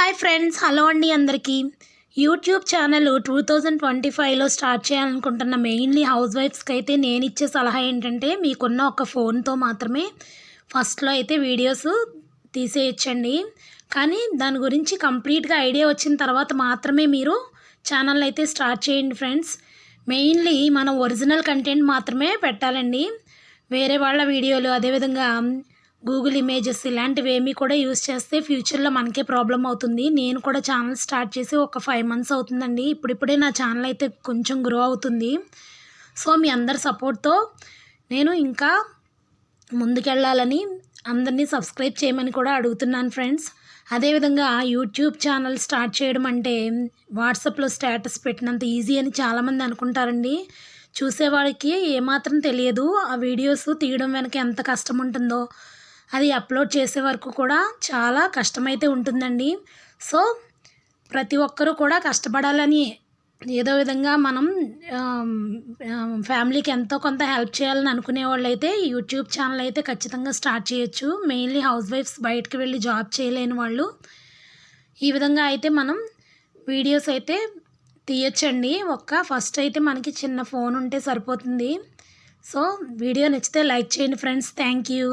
Hi friends, hello అండి అందరికీ. YouTube channel 2025లో start చేయాలనుకుంటున్న మెయిన్లీ హౌస్ వైఫ్స్కి అయితే నేను ఇచ్చే సలహా ఏంటంటే, మీకున్న ఒక ఫోన్తో మాత్రమే ఫస్ట్లో అయితే వీడియోస్ తీసేయచ్చండి. కానీ దాని గురించి కంప్లీట్గా ఐడియా వచ్చిన తర్వాత మాత్రమే మీరు ఛానల్ అయితే స్టార్ట్ చేయండి ఫ్రెండ్స్. మెయిన్లీ మనం ఒరిజినల్ కంటెంట్ మాత్రమే పెట్టాలండి. వేరే వాళ్ళ వీడియోలు, అదేవిధంగా గూగుల్ ఇమేజెస్ ఇలాంటివి ఏమీ కూడా యూస్ చేస్తే ఫ్యూచర్లో మనకే ప్రాబ్లం అవుతుంది. నేను కూడా ఛానల్ స్టార్ట్ చేసి ఒక 5 మంత్స్ అవుతుందండి. ఇప్పుడిప్పుడే నా ఛానల్ అయితే కొంచెం గ్రో అవుతుంది. సో మీ అందరి సపోర్ట్తో నేను ఇంకా ముందుకెళ్ళాలని అందరినీ సబ్స్క్రైబ్ చేయమని కూడా అడుగుతున్నాను ఫ్రెండ్స్. అదేవిధంగా యూట్యూబ్ ఛానల్ స్టార్ట్ చేయడం అంటే వాట్సాప్లో స్టేటస్ పెట్టినంత ఈజీ అని చాలామంది అనుకుంటారండి. చూసేవాడికి ఏమాత్రం తెలియదు ఆ వీడియోస్ తీయడం వెనక ఎంత కష్టం ఉంటుందో, అది అప్లోడ్ చేసే వరకు కూడా చాలా కష్టమైతే ఉంటుందండి. సో ప్రతి ఒక్కరూ కూడా కష్టపడాలని, ఏదో విధంగా మనం ఫ్యామిలీకి ఎంతో కొంత హెల్ప్ చేయాలని అనుకునే వాళ్ళైతే యూట్యూబ్ ఛానల్ అయితే ఖచ్చితంగా స్టార్ట్ చేయొచ్చు. మెయిన్లీ హౌస్ వైఫ్స్, బయటకు వెళ్ళి జాబ్ చేయలేని వాళ్ళు ఈ విధంగా అయితే మనం వీడియోస్ అయితే తీయచ్చండి. ఫస్ట్ అయితే మనకి చిన్న ఫోన్ ఉంటే సరిపోతుంది. సో వీడియో నచ్చితే లైక్ చేయండి ఫ్రెండ్స్. Thank you.